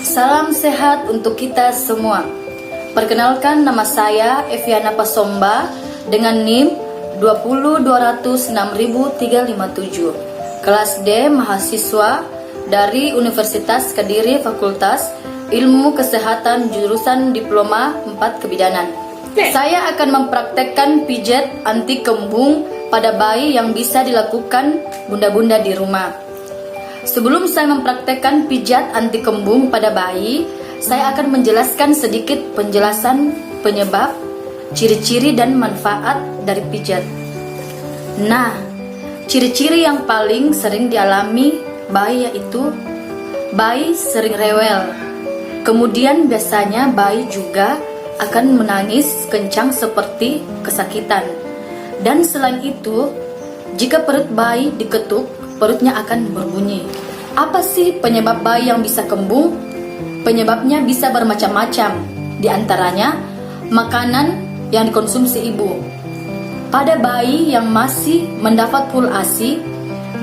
Salam sehat untuk kita semua. Perkenalkan, nama saya Eviana Pasomba dengan NIM 200606357. Kelas D, mahasiswa dari Universitas Kediri, Fakultas Ilmu Kesehatan, jurusan Diploma 4 Kebidanan. Saya akan mempraktekkan pijat anti kembung pada bayi yang bisa dilakukan bunda-bunda di rumah. Sebelum saya mempraktekkan pijat anti kembung pada bayi, saya akan menjelaskan sedikit penjelasan penyebab, ciri-ciri dan manfaat dari pijat. Nah, ciri-ciri yang paling sering dialami bayi yaitu bayi sering rewel. Kemudian biasanya bayi juga akan menangis kencang seperti kesakitan. Dan selain itu, jika perut bayi diketuk, perutnya akan berbunyi. Apa sih penyebab bayi yang bisa kembung? Penyebabnya bisa bermacam-macam. Di antaranya, makanan yang dikonsumsi ibu. Pada bayi yang masih mendapat full ASI,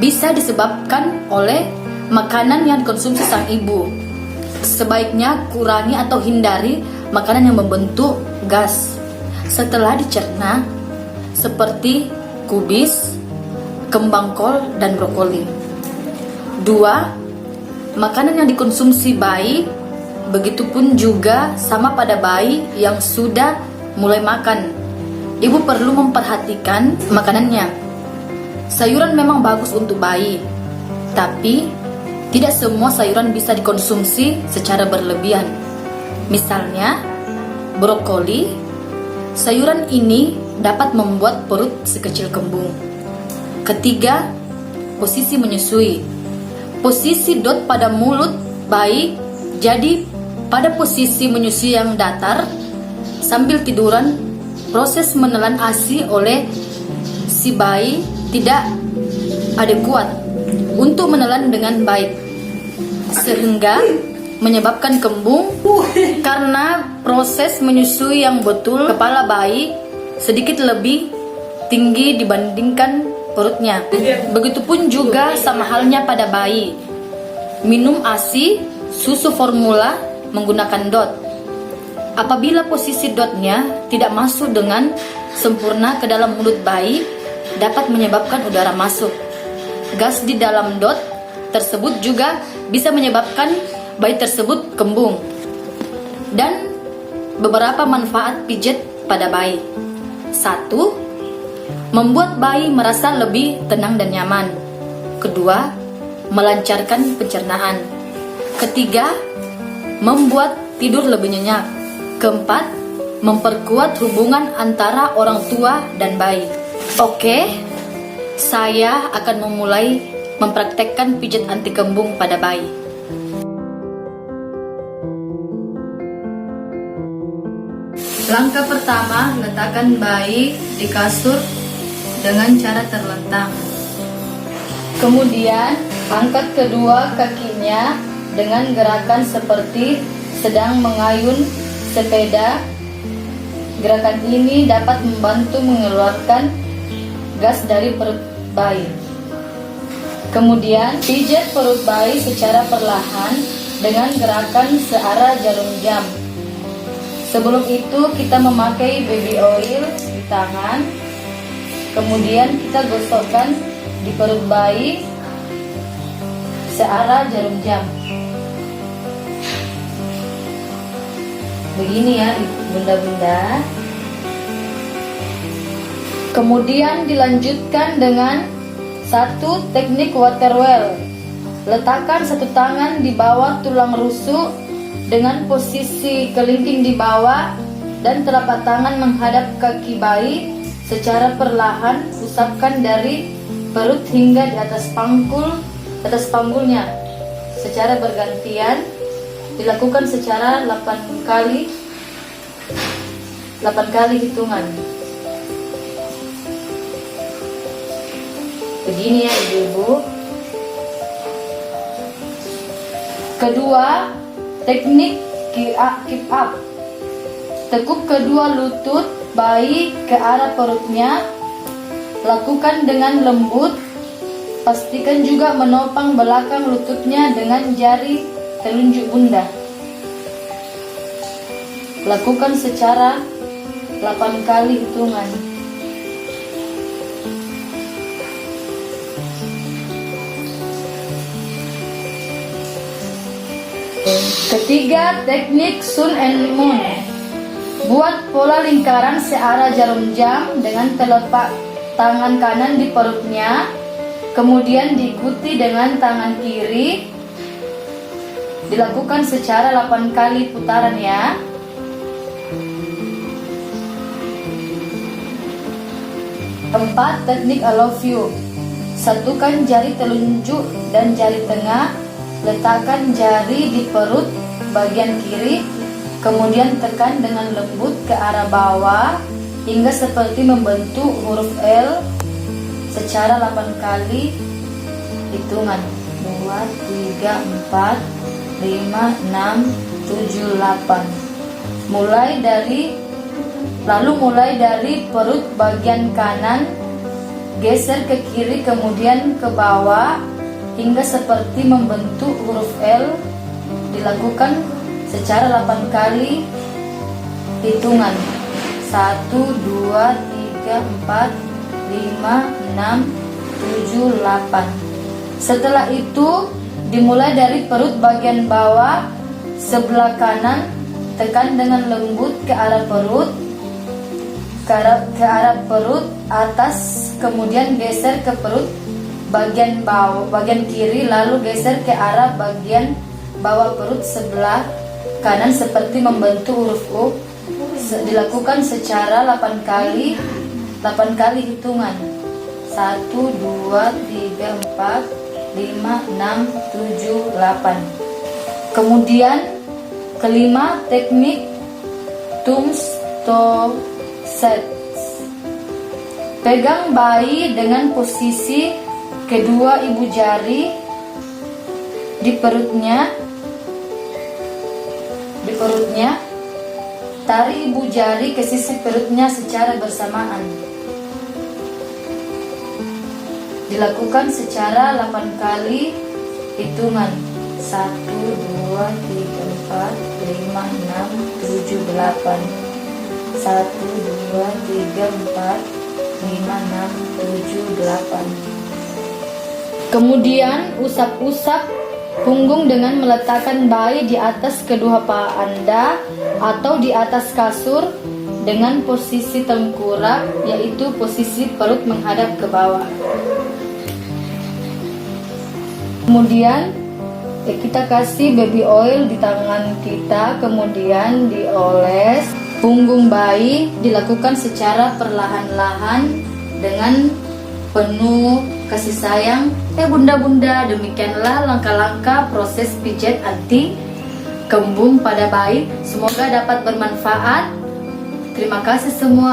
bisa disebabkan oleh makanan yang dikonsumsi sang ibu. Sebaiknya kurangi atau hindari makanan yang membentuk gas setelah dicerna, seperti kubis, kembang kol, dan brokoli. 2. Makanan yang dikonsumsi bayi, begitupun juga sama pada bayi yang sudah mulai makan. Ibu perlu memperhatikan makanannya. Sayuran memang bagus untuk bayi, tapi tidak semua sayuran bisa dikonsumsi secara berlebihan. Misalnya, brokoli, sayuran ini dapat membuat perut sekecil kembung. Ketiga, posisi menyusui. Posisi dot pada mulut bayi, jadi pada posisi menyusui yang datar, sambil tiduran, proses menelan ASI oleh si bayi tidak adekuat untuk menelan dengan baik, sehingga menyebabkan kembung karena proses menyusui yang betul kepala bayi sedikit lebih tinggi dibandingkan perutnya. Begitupun juga sama halnya pada bayi. Minum ASI, susu formula menggunakan DOT. Apabila posisi DOT-nya tidak masuk dengan sempurna ke dalam mulut bayi, dapat menyebabkan udara masuk. Gas di dalam DOT tersebut juga bisa menyebabkan bayi tersebut kembung. Dan beberapa manfaat pijat pada bayi. 1. Membuat bayi merasa lebih tenang dan nyaman. 2. Melancarkan pencernaan. 3. Membuat tidur lebih nyenyak. 4. Memperkuat hubungan antara orang tua dan bayi. Oke, saya akan memulai mempraktekkan pijat anti kembung pada bayi. Langkah pertama, letakkan bayi di kasur dengan cara terlentang. Kemudian, angkat kedua kakinya dengan gerakan seperti sedang mengayun sepeda. Gerakan ini dapat membantu mengeluarkan gas dari perut bayi. Kemudian, pijat perut bayi secara perlahan dengan gerakan searah jarum jam. Sebelum itu, kita memakai baby oil di tangan. Kemudian kita gosokkan di perut bayi searah jarum jam. Begini ya, bunda-bunda. Kemudian dilanjutkan dengan satu teknik water well. Letakkan satu tangan di bawah tulang rusuk dengan posisi kelingking di bawah dan telapak tangan menghadap kaki bayi. Secara perlahan usapkan dari perut hingga di atas panggulnya. Secara bergantian dilakukan secara 8 kali hitungan. Begini ya ibu-ibu. Kedua, teknik keep up. Tekuk kedua lutut bayi ke arah perutnya. Lakukan dengan lembut. Pastikan juga menopang belakang lututnya dengan jari telunjuk bunda. Lakukan secara 8 kali hitungan. Ketiga, teknik sun and moon. Buat pola lingkaran searah jarum jam dengan telapak tangan kanan di perutnya, kemudian diikuti dengan tangan kiri. Dilakukan secara 8 kali putaran ya. Keempat, teknik I love you. Satukan jari telunjuk dan jari tengah, letakkan jari di perut bagian kiri, kemudian tekan dengan lembut ke arah bawah hingga seperti membentuk huruf L secara 8 kali hitungan. 2, 3, 4, 5, 6, 7, 8. Mulai dari perut bagian kanan, geser ke kiri kemudian ke bawah hingga seperti membentuk huruf L. Dilakukan secara 8 kali hitungan. 1, 2, 3, 4, 5, 6, 7, 8. Setelah itu dimulai dari perut bagian bawah sebelah kanan, tekan dengan lembut ke arah perut, atas, kemudian geser ke perut bagian kiri, lalu geser ke arah bagian bawah perut sebelah kanan seperti membentuk huruf U. Dilakukan secara 8 kali hitungan. 1, 2, 3, 4, 5, 6, 7, 8. Kemudian kelima, teknik thumbs toe sets. Pegang bayi dengan posisi kedua ibu jari di perutnya. Tarik ibu jari ke sisi perutnya secara bersamaan. Dilakukan secara 8 kali hitungan. 1, 2, 3, 4, 5, 6, 7, 8. 1, 2, 3, 4, 5, 6, 7, 8. Kemudian usap-usap punggung dengan meletakkan bayi di atas kedua paha Anda atau di atas kasur dengan posisi tengkorak, yaitu posisi perut menghadap ke bawah. Kemudian kita kasih baby oil di tangan kita, kemudian dioles punggung bayi. Dilakukan secara perlahan-lahan dengan penuh kasih sayang. Bunda-bunda, demikianlah langkah-langkah proses pijat anti kembung pada bayi. Semoga dapat bermanfaat. Terima kasih semua.